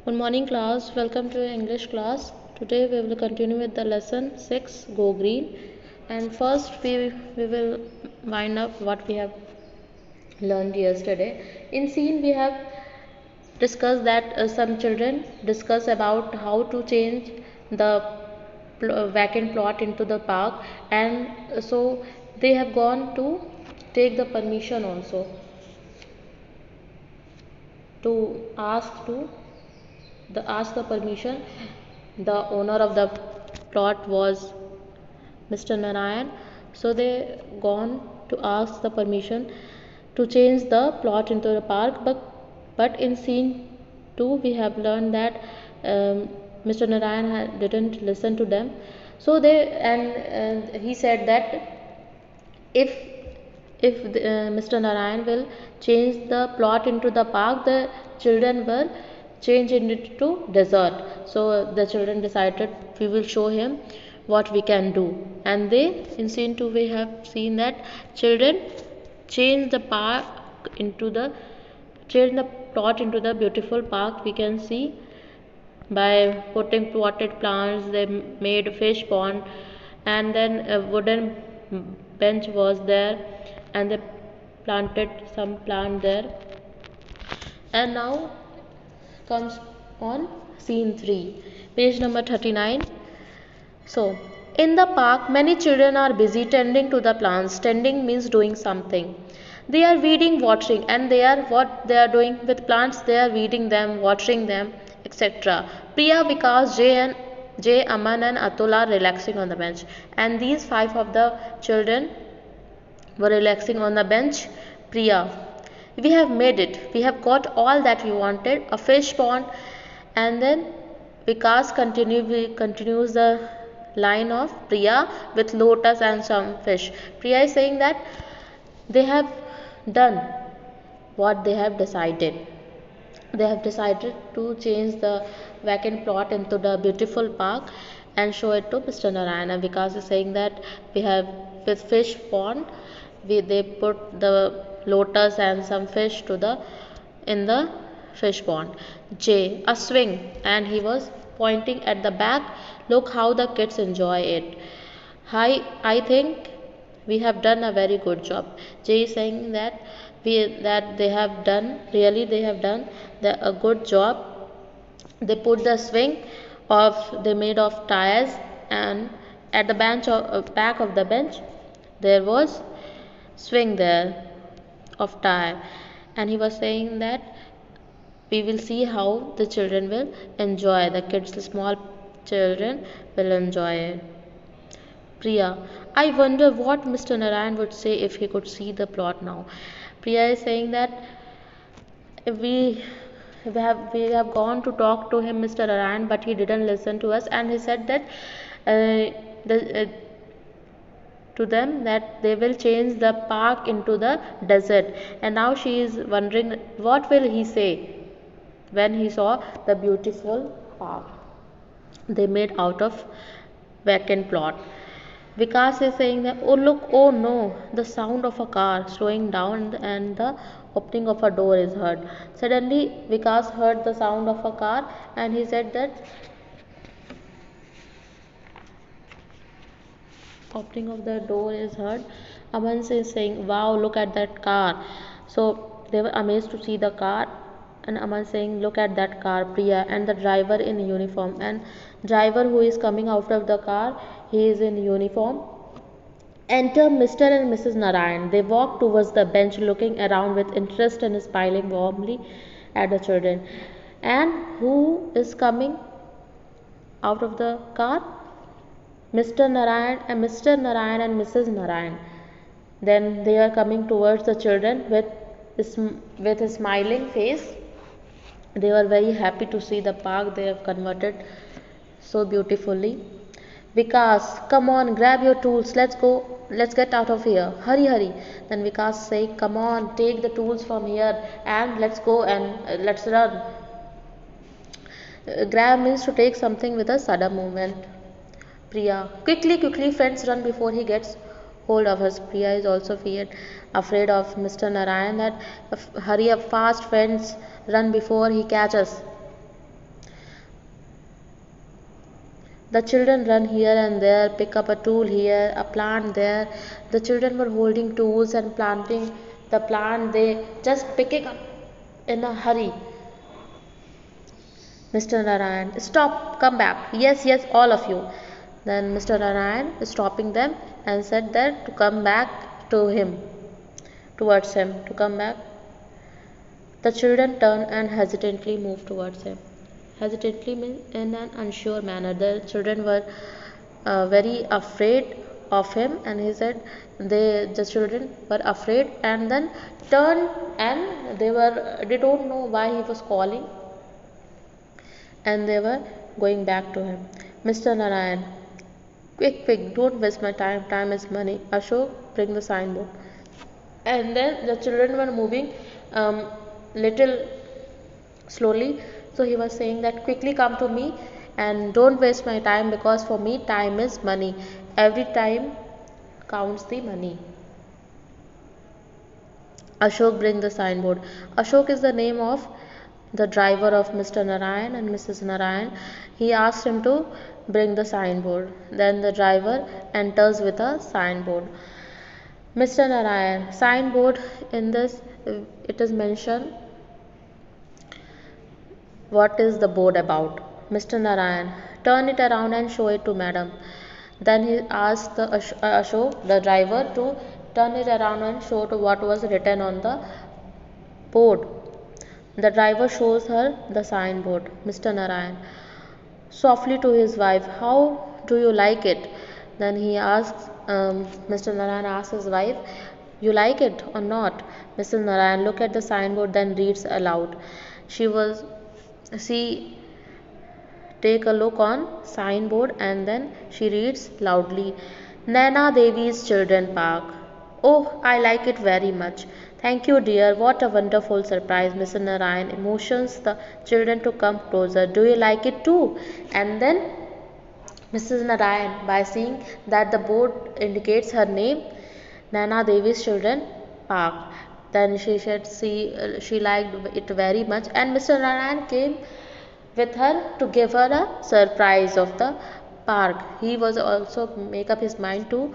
Good morning class, welcome to English class. Today we will continue with the lesson 6 Go Green, and first we will wind up what we have learned yesterday. In scene we have discussed that some children discuss about how to change the vacant plot into the park, and so they have gone to take the permission also to ask the permission. The owner of the plot was Mr. Narayan, so they gone to ask the permission to change the plot into the park. But in scene 2 we have learned that Mr. Narayan didn't listen to them. So they and he said that if Mr. Narayan will change the plot into the park, the children will change it into desert. So the children decided we will show him what we can do, and they in scene 2 we have seen that children change the park into the change the plot into the beautiful park. We can see by putting potted plants, they made fish pond, and then a wooden bench was there, and they planted some plant there. And now comes on scene 3, page number 39. So, in the park, many children are busy tending to the plants. Tending means doing something. They are weeding, watering, and what they are doing with plants. They are weeding them, watering them, etc. Priya, Vikas, Jay, Aman, and Atul are relaxing on the bench, and these 5 of the children were relaxing on the bench. Priya, we have made it. We have got all that we wanted, a fish pond. And then Vikas continues the line of Priya with lotus and some fish. Priya is saying that they have done what they have decided. They have decided to change the vacant plot into the beautiful park and show it to Mr. Narayana. Vikas is saying that we have with fish pond, they put the lotus and some fish to the in the fish pond. J, a swing, and he was pointing at the back. Look how the kids enjoy it. I think we have done a very good job. Jay is saying that they have done, really they have done a good job. They put the swing they made of tires, and at the back of the bench there was swing there of tire, and he was saying that we will see how the children will enjoy, the kids, the small children will enjoy it. Priya, I wonder what Mr. Narayan would say if he could see the plot now. Priya is saying that we have gone to talk to him, Mr. Narayan, but he didn't listen to us, and he said that to them that they will change the park into the desert. And now she is wondering what will he say when he saw the beautiful park they made out of vacant plot. Vikas is saying that, oh look, oh no, the sound of a car slowing down and the opening of a door is heard. Suddenly Vikas heard the sound of a car, and he said that opening of the door is heard. Aman is saying, wow, look at that car. So they were amazed to see the car, and Aman saying, look at that car, Priya, and the driver in uniform, and driver who is coming out of the car, he is in uniform. Enter Mr. and Mrs. Narayan. They walk towards the bench, looking around with interest and smiling warmly at the children. And who is coming out of the car? Mr. Narayan and Mrs. Narayan. Then they are coming towards the children with a smiling face. They were very happy to see the park they have converted so beautifully. Vikas, come on, grab your tools, let's go, let's get out of here, hurry, hurry. Then Vikas say, come on, take the tools from here and let's go and let's run. Grab means to take something with a sudden movement. Priya, quickly, quickly, friends, run before he gets hold of us. Priya is also afraid of Mr. Narayan, that hurry up fast, friends, run before he catches. The children run here and there, pick up a tool here, a plant there. The children were holding tools and planting the plant. They just pick it up in a hurry. Mr. Narayan, stop, come back. Yes, yes, all of you. Then Mr. Narayan is stopping them and said that to come back to him, towards him, to come back. The children turned and hesitantly moved towards him. Hesitantly means in an unsure manner. The children were very afraid of him, and he said the children were afraid and then turned, and they don't know why he was calling, and they were going back to him. Mr. Narayan, quick, quick, don't waste my time. Time is money. Ashok, bring the signboard. And then the children were moving little slowly. So he was saying that quickly come to me and don't waste my time, because for me time is money. Every time counts the money. Ashok, bring the signboard. Ashok is the name of the driver of Mr. Narayan and Mrs. Narayan. He asked him to bring the signboard. Then the driver enters with a signboard. Mr. Narayan, signboard, in this it is mentioned what is the board about. Mr. Narayan, turn it around and show it to madam. Then he asked the Ashok, the driver, to turn it around and show what was written on the board. The driver shows her the signboard. Mr. Narayan, softly to his wife, how do you like it? Then he asks, Mr. Narayan asks his wife, you like it or not? Mrs. Narayan look at the signboard, then reads aloud. She take a look on signboard and then she reads loudly, Naina Devi's Children Park. Oh, I like it very much. Thank you, dear. What a wonderful surprise. Mr. Narayan motions the children to come closer. Do you like it too? And then Mrs. Narayan, by seeing that the board indicates her name, Naina Devi's Children Park, then she said she liked it very much, and Mr. Narayan came with her to give her a surprise of the park. He was also make up his mind to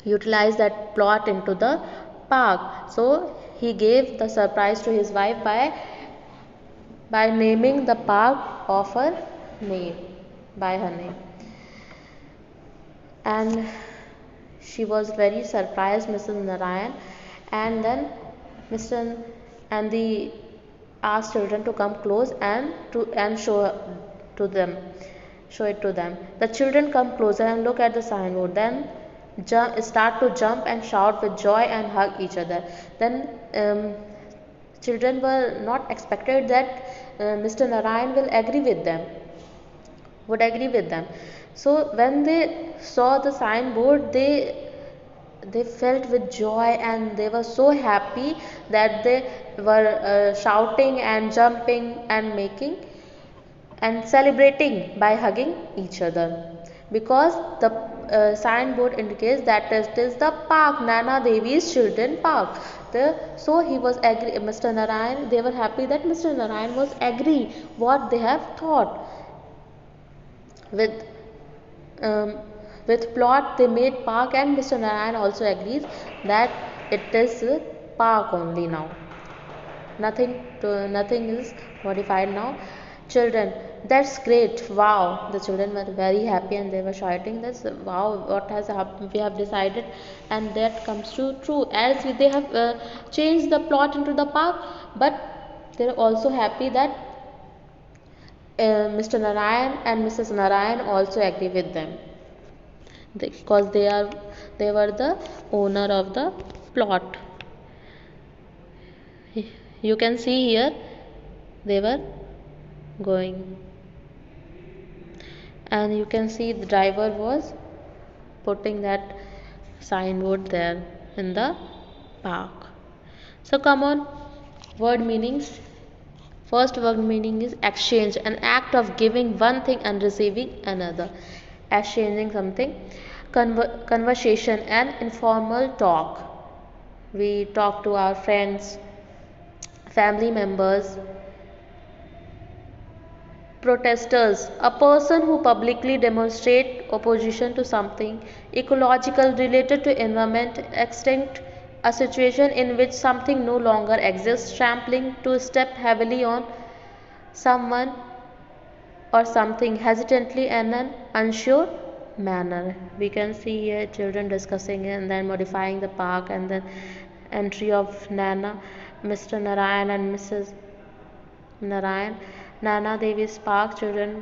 utilize that plot into the park. So he gave the surprise to his wife by naming the park of her name, by her name. And she was very surprised, Mrs. Narayan, and then the asked children to come close and show it to them. The children come closer and look at the signboard, then start to jump and shout with joy and hug each other. Then children were not expected that Mr. Narayan would agree with them. So when they saw the signboard, they felt with joy and they were so happy that they were shouting and jumping and making and celebrating by hugging each other, because the signboard indicates that it is the park, Naina Devi's Children Park. So he was agree, Mr. Narayan, they were happy that Mr. Narayan was agree what they have thought. With plot they made park, and Mr. Narayan also agrees that it is park only now. Nothing is modified now. Children, that's great. Wow. The children were very happy and they were shouting this. Wow, what has happened? We have decided, and that comes to true. As they have changed the plot into the park, but they are also happy that Mr. Narayan and Mrs. Narayan also agree with them, because they were the owner of the plot. You can see here they were going, and you can see the driver was putting that signboard there in the park. So come on, word meanings. First word meaning is exchange, an act of giving one thing and receiving another. Exchanging something. Conversation, an informal talk. We talk to our friends, family members. Protesters, a person who publicly demonstrate opposition to something ecological related to environment extinct, a situation in which something no longer exists, trampling to step heavily on someone or something hesitantly in an unsure manner. We can see here children discussing and then modifying the park and then entry of Nana, Mr. Narayan and Mrs. Narayan. Nana Devi's park children